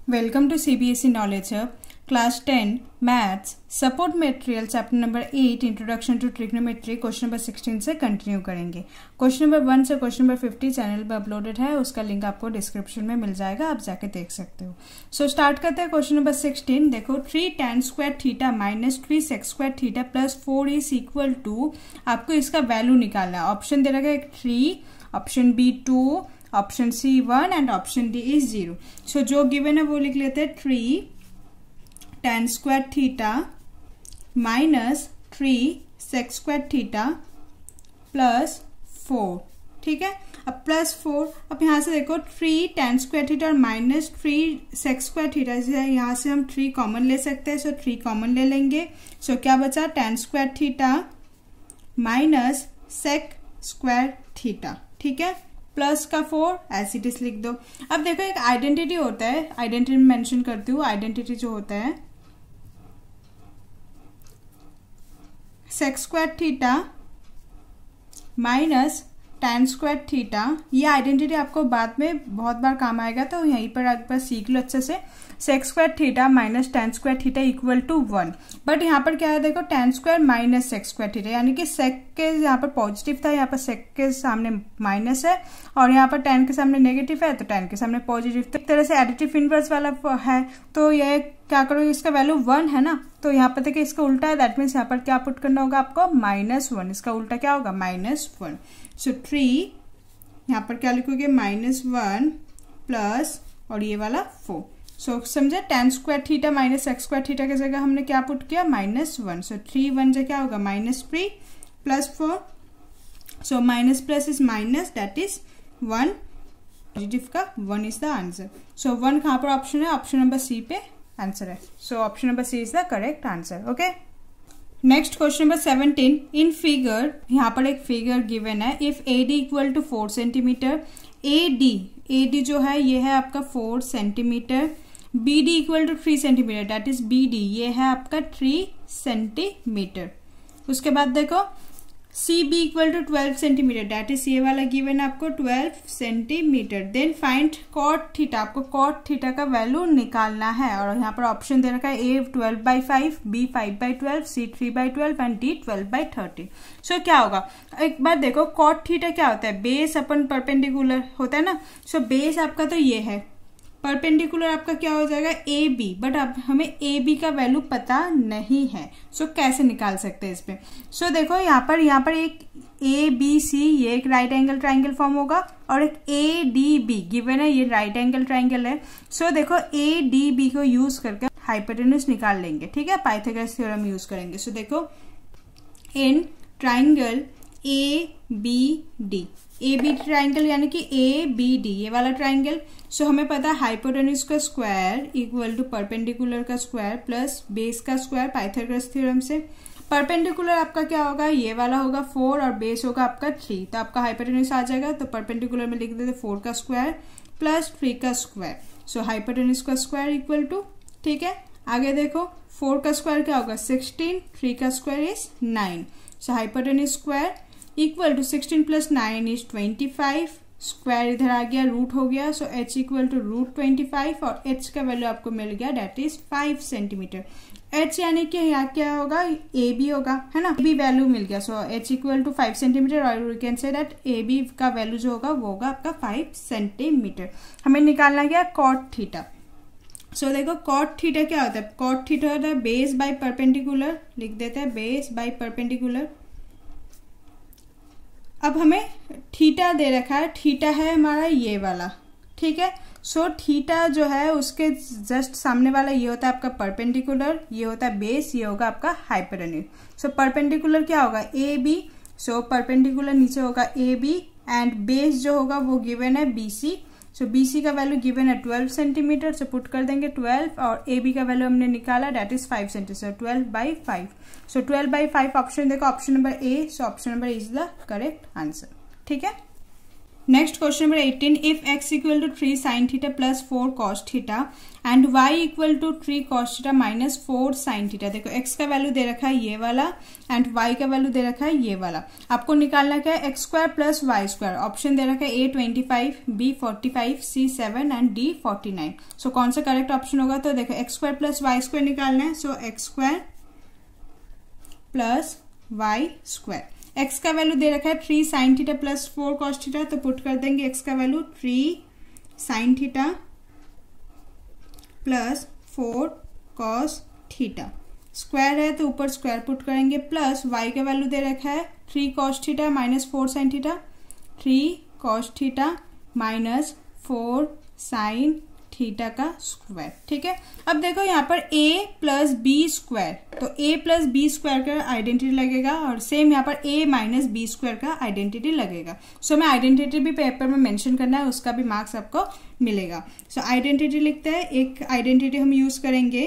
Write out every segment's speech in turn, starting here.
Welcome to CBSE Knowledge Hub, Class 10, Maths, Support Material, Chapter number 8, Introduction to Trigonometry, question number 16 से continue करेंगे। Question number 1 से question number 50 channel पर uploaded है, उसका link आपको description में मिल जाएगा, आप जाके देख सकते हो। सो स्टार्ट करते हैं क्वेश्चन नंबर 16। देखो 3 tan square theta minus 3 sec square theta plus 4 is equal to, आपको इसका वैल्यू निकालना है। ऑप्शन दे रखा है 3, option B 2, option C 1 and option D is 0। So जो गिवन है वो लिख लेते हैं 3 tan square theta minus 3 sec square theta plus 4। ठीक है, अब प्लस 4, अब यहां से देखो 3 tan स्क्वायर थीटा और माइनस 3 sec स्क्वायर थीटा, यहां से हम 3 कॉमन ले सकते हैं। सो 3 कॉमन ले लेंगे। सो क्या बचा, tan square theta minus sec square theta. ठीक है, प्लस का 4 ऐसे इट इज लिख दो। अब देखो एक आइडेंटिटी होता है, आइडेंटिटी मेंशन करती हूँ। आइडेंटिटी जो होता है sec square theta minus tan square theta, ये आइडेंटिटी आपको बाद में बहुत बार काम आएगा, तो यहीं पर एक बार सीख लो अच्छे से। sec square theta minus tan square theta equal to 1। But यहाँ पर क्या है, देखो tan square minus sec square theta, यानी कि sec के यहाँ पर पॉजिटिव था, यहाँ पर sec के सामने माइनस है, और यहाँ पर tan के सामने नेगेटिव है, तो tan के सामने पॉजिटिव। तो एक तरह से एडिटिव इनवर्स वाला है, तो ये क्या करोगे, इसका वैल्यू 1 है ना, तो यहाँ पर देखिए इसका उल्टा है, दैट मीन्स यहाँ पर क्या पुट करना होगा आपको, -1। इसका उल्टा क्या होगा, -1। सो 3 यहाँ पर क्या लिखोगे, -1 प्लस और ये वाला 4। सो समझे, tan square theta minus sec square theta की जगह हमने क्या पुट किया, -1। सो 3 1 जो क्या होगा, -3 plus 4। So minus plus is minus, that is 1। Positive का 1 इज द आंसर। सो 1 कहाँ पर ऑप्शन है, ऑप्शन नंबर सी पे आंसर है। So option number C is the correct answer. Okay, next question number 17। In figure, यहाँ पर एक फिगर गिवन है, if AD equal to 4 centimetre, AD जो है ये है आपका 4 centimetre, BD equal to 3 centimetre, that is BD ये है आपका 3 सेंटीमीटर। उसके बाद देखो CB equal to 12 centimetre, that is ये वाला गिवन है आपको 12 centimetre. Then find cot theta, आपको cot थीटा का वैल्यू निकालना है, और यहाँ पर ऑप्शन दे रखा है A 12/5, B 5/12, C 3/12 and D 12/30। सो क्या होगा, एक बार देखो cot थीटा क्या होता है, बेस अपन परपेंडिकुलर होता है ना। सो बेस आपका तो ये है, परपेंडिकुलर आपका क्या हो जाएगा, AB, बट अब हमें AB का वैल्यू पता नहीं है। सो कैसे निकाल सकते हैं इस पे। सो देखो यहाँ पर एक ABC, ये एक राइट एंगल ट्राइंगल फॉर्म होगा, और एक ADB गिवन है, ये राइट एंगल ट्राइंगल है। सो देखो ADB को यूज करके हाइपोटेन्यूज निकाल लेंगे। ठीक है, पाइथागोरस थ्योरम यूज करेंगे। सो देखो in triangle ABD, AB triangle यानी कि ABD ये वाला ट्राइंगल। सो हमें पता है हाइपोटेन्यूज का स्क्वायर इक्वल टू परपेंडिकुलर का स्क्वायर प्लस बेस का स्क्वायर, पाइथागोरस थ्योरम से। परपेंडिकुलर आपका क्या होगा, ये वाला होगा 4 और बेस होगा आपका 3, तो आपका हाइपोटेन्यूज आ जाएगा। तो परपेंडिकुलर में लिख देते 4 का स्क्वायर प्लस 3 का स्क्वायर। सो हाइपोटेन्यूज का स्क्वायर इक्वल टू, ठीक है, आगे देखो 4 का स्क्वायर क्या होगा 16, 3 का square is 9। So hypotenuse square equal to 16 plus 9 is 25, square इधर आ गया, रूट हो गया। सो h इक्वल टू √25, और h का वैल्यू आपको मिल गया, डेट इज 5 सेंटीमीटर। h यानी कि यहाँ क्या होगा, AB होगा, है ना, AB वैल्यू मिल गया। So h equal to 5 centimetre, और we can say that AB का वैल्यू जो होगा वो होगा आपका 5 सेंटीमीटर। हमें निकालना गया cot थीटा। सो देखो cot थीटा क्या होता है, cot थीटा होता है बेस बाय परपेंडिकुलर, लिख देते हैं बेस बाय परपेंडिकुलर। अब हमें थीटा दे रखा है, थीटा है हमारा ये वाला, ठीक है। सो थीटा जो है उसके जस्ट सामने वाला ये होता है आपका परपेंडिकुलर, ये होता है बेस, ये होगा आपका हाइपोटेन्यूज। सो परपेंडिकुलर क्या होगा AB, सो परपेंडिकुलर नीचे होगा AB, एंड बेस जो होगा वो गिवन है BC। सो BC का वैल्यू गिवन है 12 सेंटीमीटर, से पुट कर देंगे 12, और AB का वैल्यू हमने निकाला, that is 5 centimetre, 12/5। So 12/5 option देखो, option number A। So option number is the correct answer. ठीक है, next question number 18, if x equal to 3 sine theta plus 4 cos theta and y equal to 3 cos theta minus 4 sine theta. देखो x का value दे रखा है ये वाला and y का वैल्यू दे रखा है ये वाला। आपको निकालना क्या है, x square plus y square. Option दे रखा है A 25, B 45, C 7 and D 49। So कौन सा करेक्ट ऑप्शन होगा, तो देखो x square plus y square निकालना है। So x square plus y square. x का वैल्यू दे रखा है 3 sine theta plus 4 cos theta, तो पुट कर देंगे x का value 3 sine theta plus 4 cos theta. Square है तो ऊपर स्क्वायर पुट करेंगे, प्लस y का वैल्यू दे रखा है 3 cos theta minus 4 sine theta, 3 cos theta minus 4 sine theta का स्क्वायर। ठीक है, अब देखो यहाँ पर a प्लस बी स्क्वायर, तो a प्लस बी स्क्वायर का आइडेंटिटी लगेगा और सेम यहाँ पर a माइनस बी स्क्वायर का आइडेंटिटी लगेगा। सो मैं आइडेंटिटी भी पेपर में मेंशन करना है, उसका भी मार्क्स आपको मिलेगा। सो आइडेंटिटी लिखते हैं, एक आइडेंटिटी हम यूज करेंगे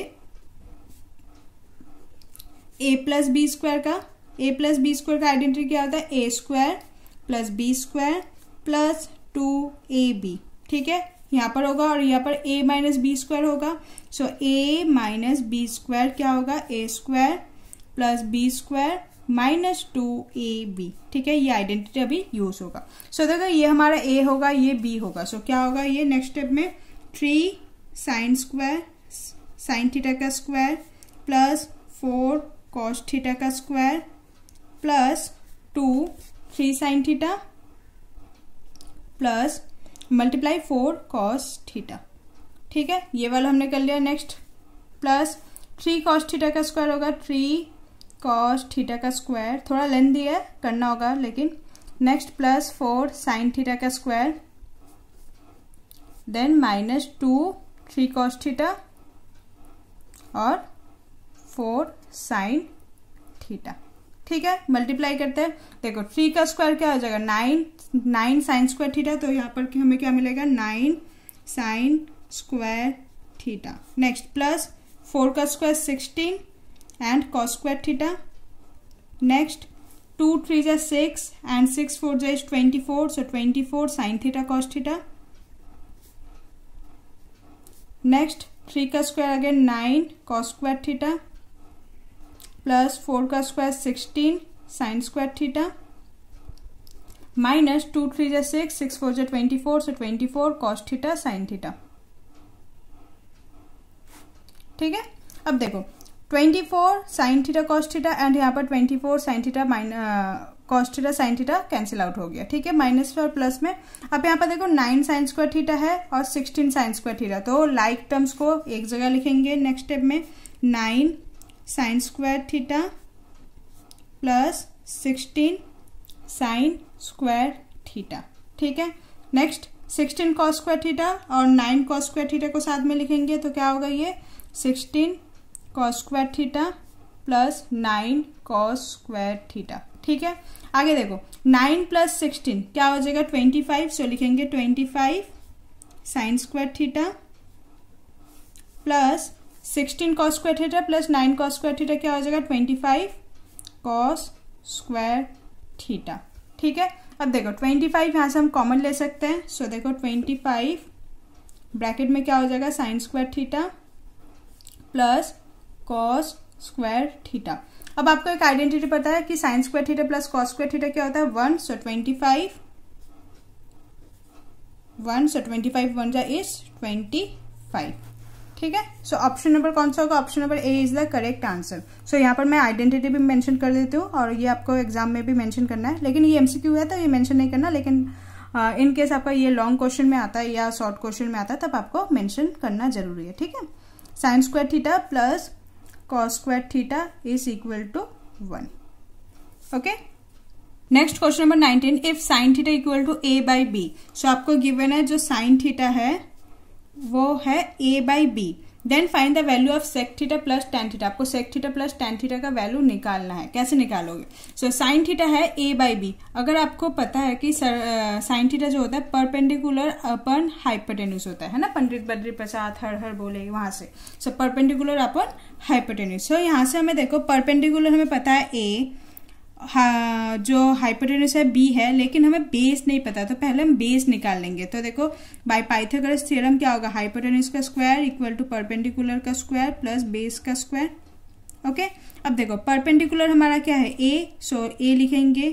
a प्लस बी स्क्वायर का। a प्लस बी स्क्वायर का आइडेंटिटी क्या होता है, a square plus B square plus 2ab। ठीक है, यहाँ पर होगा और यहाँ पर a माइनस बी स्क्वायर होगा। So a minus B square क्या होगा, a square plus B square minus 2ab। ठीक है, ये आइडेंटिटी अभी यूज होगा। सो देखो ये हमारा a होगा, ये b होगा। सो क्या होगा, ये नेक्स्ट स्टेप में 3 साइन स्क्वायर साइन थीटा का स्क्वायर प्लस 4 कॉस थीटा का square plus 3 sine theta plus multiply 4 cos theta. ठीक है, ये वाला हमने कर लिया। नेक्स्ट प्लस 3 कॉस थीटा का स्क्वायर होगा, 3 कॉस थीटा का स्क्वायर, थोड़ा लेंथी है करना होगा लेकिन। नेक्स्ट प्लस 4 साइन थीटा का square, then minus 3 cos theta और 4 साइन थीटा। ठीक है, मल्टीप्लाई करते हैं। देखो 3 का स्क्वायर क्या हो जाएगा, 9 साइन स्क्वायर थीटा, तो यहाँ पर हमें क्या मिलेगा, 9 sign square theta. Next plus 4 का square 16 and cos square theta. Next 2 3 जा 6 एंड 6 4 जा 24, सो 24 sine theta cos theta. Next 3 का square again 9 cos square theta plus 4 का square 16 sign square theta minus 2 3 जा 6 6 4 जा 24, सो 24 कॉस थीटा साइन थीटा। ठीक है, अब देखो 24 sine theta cos theta and यहाँ पर 24 sine theta cos theta sine theta cancel out हो गया। ठीक है, माइनस और प्लस में। अब यहाँ पर देखो 9 साइन स्क्वायर थीटा है और 16 साइन स्क्वायर थीटा, तो लाइक टर्म्स को एक जगह लिखेंगे। नेक्स्ट स्टेप में 9 sign square theta plus 16 sign square theta. ठीक है, नेक्स्ट 16 कॉस स्क्वायर थीटा और 9 कॉस स्क्वायर थीटा को साथ में लिखेंगे, तो क्या होगा, ये 16 cos square theta plus 9 cos square theta. ठीक है, आगे देखो 9 प्लस 16 क्या हो जाएगा, 25, सो लिखेंगे 25 sign square theta plus 16 cos square theta plus 9 cos square theta क्या हो जाएगा, 25 कॉस स्क्वायर थीटा। ठीक है, अब देखो 25 यहां से हम कॉमन ले सकते हैं। सो देखो 25 ब्रैकेट में क्या हो जाएगा, sign square theta plus cos square theta. अब आपको एक आइडेंटिटी पता है कि sign square theta plus cos square theta क्या होता है, 1। सो 25 1, सो 25 1 जा इज 25। ठीक है, सो ऑप्शन नंबर कौन सा होगा, option number A is the correct answer. So यहाँ पर मैं आइडेंटिटी भी मेंशन कर देती हूँ और ये आपको एग्जाम में भी मेंशन करना है, लेकिन ये एमसीक्यू है तो ये मेंशन नहीं करना, लेकिन इन केस आपका ये लॉन्ग क्वेश्चन में आता है या शॉर्ट क्वेश्चन में आता है तब आपको मेंशन करना जरूरी है। ठीक है, sine square theta plus cos square theta is equal to 1। Okay, next question number 19, if sine theta equal to a by b. So आपको गिवन है जो साइन थीटा है वो है a by b, then find the value of sec theta plus tan theta. आपको sec theta plus tan theta का value निकालना है। कैसे निकालोगे, सो साइन थीटा है a बाई बी। अगर आपको पता है कि साइन थीटा जो होता है परपेंडिकुलर अपन हाइपोटेन्यूज होता है ना, पंडित बद्री प्रसाद हर हर बोले वहां से। So perpendicular upon hypotenuse. सो यहाँ से हमें देखो परपेंडिकुलर हमें पता है a हाँ, जो हाइपोटेन्यूज है बी है, लेकिन हमें बेस नहीं पता, तो पहले हम बेस निकाल लेंगे। तो देखो बाय पाइथागोरस थ्योरम क्या होगा, हाइपोटेन्यूज का स्क्वायर इक्वल टू परपेंडिकुलर का स्क्वायर प्लस बेस का स्क्वायर। ओके, अब देखो परपेंडिकुलर हमारा क्या है ए, सो ए लिखेंगे,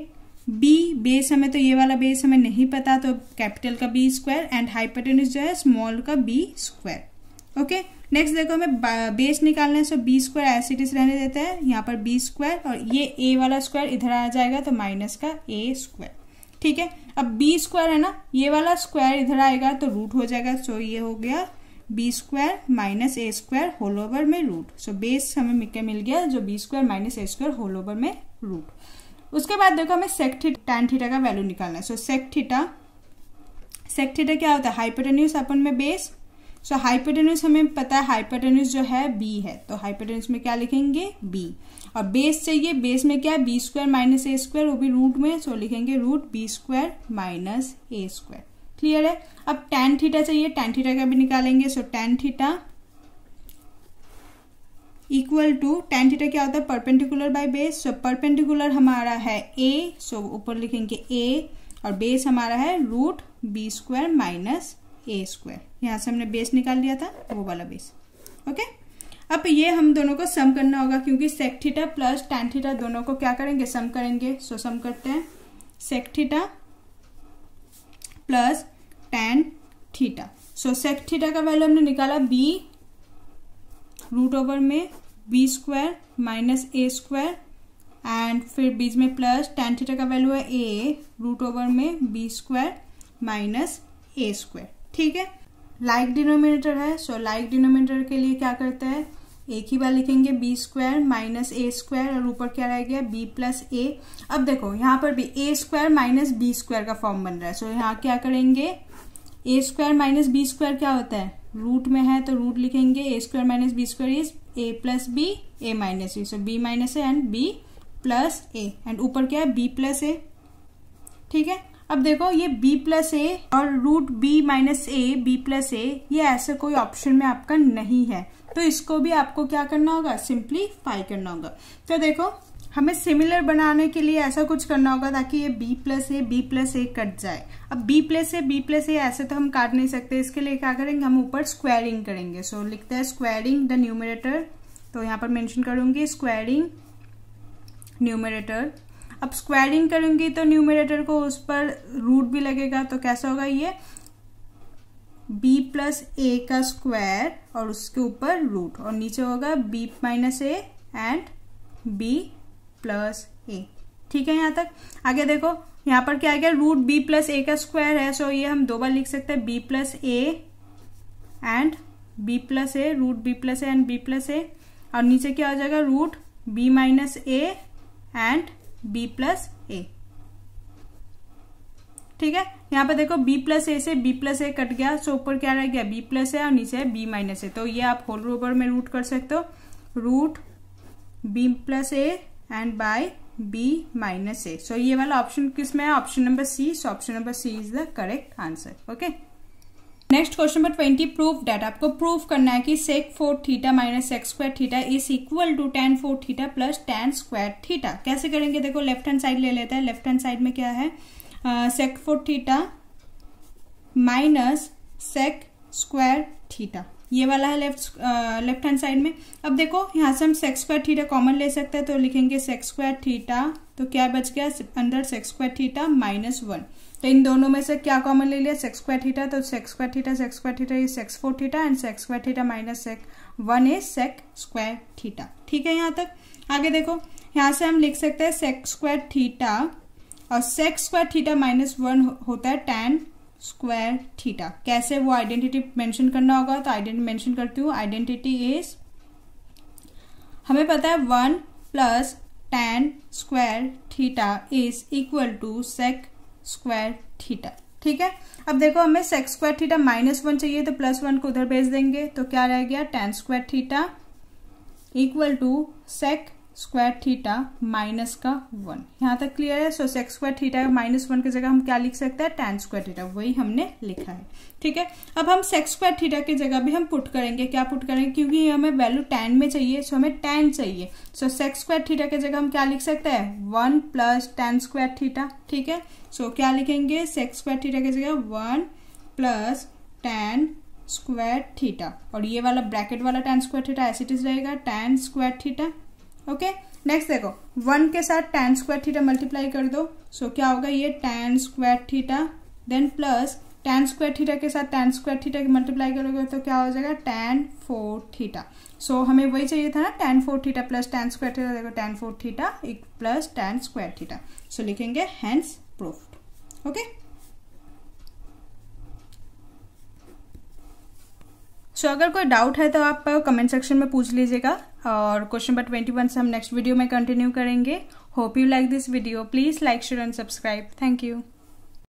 बी बेस हमें तो ये वाला बेस हमें नहीं पता, तो कैपिटल का बी स्क्वायर, एंड हाइपोटेन्यूज जो है स्मॉल का बी स्क्वायर। ओके, नेक्स्ट देखो हमें बेस निकालना है, so b square as it is रहने देते हैं, यहाँ पर बी स्क्वायर और ये ए वाला स्क्वायर इधर आ जाएगा तो माइनस का ए स्क्वायर। ठीक है, अब बी स्क्वायर है ना, ये वाला स्क्वायर इधर आएगा तो रूट हो जाएगा, सो ये हो गया बी स्क्वायर माइनस ए स्क्वायर होल ओवर में रूट। सो बेस हमें मिल गया जो बी स्क्वायर माइनस ए स्क्वायर होल ओवर में रूट। उसके बाद देखो हमें सेक थीटा टैन थीटा का वैल्यू निकालना है। सो सेक थीटा क्या होता है, हाइपोटेन्यूज अपन में बेस। सो हाइपोटेन्यूज हमें पता है, हाइपोटेन्यूज जो है बी है, तो हाइपोटेन्यूज में क्या लिखेंगे बी, और बेस चाहिए, बेस में क्या है बी स्क्वायर माइनस ए स्क्वायर, वो भी रूट में, सो लिखेंगे रूट बी स्क्वायर माइनस ए स्क्वायर। क्लियर है। अब टैन थीटा चाहिए, टैन थीटा का भी निकालेंगे। So tan theta equal to, tan theta क्या होता है perpendicular by base. So perpendicular हमारा है ए, सो ऊपर लिखेंगे ए, और बेस हमारा है रूट बी स्क्वायर माइनस ए स्क्वायर। यहाँ से हमने बेस निकाल लिया था, वो वाला बेस। ओके, अब ये हम दोनों को सम करना होगा, क्योंकि sec theta plus tan theta दोनों को क्या करेंगे, सम करेंगे। सो सम करते हैं, sec theta plus tan theta. So sec theta का वैल्यू हमने निकाला बी रूट ओवर में b square minus A square, and फिर बीच में प्लस, टैन थीटा का वैल्यू है ए रूट ओवर में बी स्क्वायर माइनस ए स्क्वायर। ठीक है, लाइक डिनोमिनेटर है, सो लाइक डिनोमिनेटर के लिए क्या करते हैं, एक ही बार लिखेंगे बी स्क्वायर माइनस ए स्क्वायर, और ऊपर क्या रह गया बी प्लस ए। अब देखो यहाँ पर भी a square minus B square का फॉर्म बन रहा है। सो यहाँ क्या करेंगे, a square minus B square क्या होता है, रूट में है तो रूट लिखेंगे, a square minus B square is a plus b, a minus b, so b minus a and b plus a, and ऊपर क्या है बी प्लस ए। ठीक है, अब देखो ये b प्लस ए और रूट बी माइनस ए, बी प्लस ए, ये ऐसे कोई ऑप्शन में आपका नहीं है, तो इसको भी आपको क्या करना होगा, सिंप्लीफाई करना होगा। तो देखो हमें सिमिलर बनाने के लिए ऐसा कुछ करना होगा ताकि ये b प्लस ए कट जाए। अब b प्लस ए ऐसे तो हम काट नहीं सकते, इसके लिए क्या करेंगे, हम ऊपर स्क्वायरिंग करेंगे। सो लिखते हैं स्क्वायरिंग द न्यूमरेटर, तो यहाँ पर मेंशन करूंगी स्क्वायरिंग न्यूमरेटर। अब स्क्वायरिंग करूंगी तो न्यूमरेटर को उस पर रूट भी लगेगा, तो कैसा होगा ये b प्लस ए का स्क्वायर और उसके ऊपर रूट, और नीचे होगा b minus a and b plus a. ठीक है, यहाँ तक आगे देखो यहाँ पर क्या आ गया, रूट b प्लस ए का स्क्वायर है, सो ये हम दो बार लिख सकते हैं b plus a and b plus a, root b plus a and b plus a, और नीचे क्या हो जाएगा root b minus a and b plus a. ठीक है, यहाँ पे देखो b प्लस ए से b प्लस ए कट गया, सो ऊपर क्या रह गया b प्लस ए और नीचे है b माइनस ए, तो ये आप होल ओवर में रूट कर सकते हो, root b plus a and by b minus a. So ये वाला ऑप्शन किस में है, option number C. So option number C is the correct answer. Okay, next question number 20, proof that, आपको प्रूफ करना है कि sec 4 theta minus sec square theta is equal to tan 4 theta plus tan square theta. कैसे करेंगे, देखो left hand side ले लेते हैं। लेफ्ट हैंड साइड में क्या है, sec 4 theta minus sec square theta, ये वाला है लेफ्ट हैंड साइड में। अब देखो यहाँ से हम सेक स्क्वायर थीटा कॉमन ले सकते हैं, तो लिखेंगे सेक स्क्वायर थीटा, तो क्या बच गया अंदर सेक स्क्वायर थीटा माइनस 1, तो इन दोनों में से क्या कॉमन ले लिया, सेक स्क्वायर थीटा, तो sec square theta is sec 4 theta and sec square theta minus sec 1 is sec square theta. ठीक है, यहाँ तक आगे देखो यहाँ से हम लिख सकते हैं सेक स्क्वायर थीटा, और सेक स्क्वायर थीटा माइनस 1 होता है tan स्क्वायर थीटा। कैसे, वो आइडेंटिटी मेंशन करना होगा, तो आइडेंटिटी मेंशन करती हूँ। आइडेंटिटी इज, हमें पता है 1 plus tan square theta is equal to sec square theta. ठीक है, अब देखो हमें सेक स्क्वायर थीटा माइनस 1 चाहिए, तो प्लस 1 को उधर भेज देंगे, तो क्या रह गया tan square theta equal to sec square theta minus का 1। यहाँ तक क्लियर है। सो सेक्स स्क्वायर थीटा -1 की जगह हम क्या लिख सकते हैं, tan स्क्वायर थीटा, वही हमने लिखा है। ठीक है, अब हम सेक्स स्क्वायर थीटा की जगह भी हम पुट करेंगे। क्या पुट करेंगे, क्योंकि हमें वैल्यू tan में चाहिए, सो हमें tan चाहिए। सो सेक्स स्क्वायर थीटा की जगह हम क्या लिख सकते हैं, 1 प्लस tan स्क्वायर थीटा। ठीक है, सो क्या लिखेंगे, सेक्स स्क्वायर थीटा की जगह 1 प्लस tan स्क्वायर थीटा, और ये वाला ब्रैकेट वाला tan स्क्वायर थीटा ऐसे इट रहेगा, tan square theta. Okay, next देखो 1 के साथ tan स्क्वायर थीटा मल्टीप्लाई कर दो। सो क्या होगा, ये tan square theta, then plus tan square theta के साथ tan स्क्वायर थीटा मल्टीप्लाई करोगे तो क्या हो जाएगा, tan 4 थीटा। सो हमें वही चाहिए था ना, tan 4 theta plus tan square theta. देखो tan 4 theta plus tan square theta. So लिखेंगे हेंस प्रूफ्ड। ओके, सो अगर कोई डाउट है तो आप कमेंट सेक्शन में पूछ लीजिएगा, और क्वेश्चन नंबर 21 से हम नेक्स्ट वीडियो में कंटिन्यू करेंगे। Hope you like this video. Please like, share and subscribe. Thank you.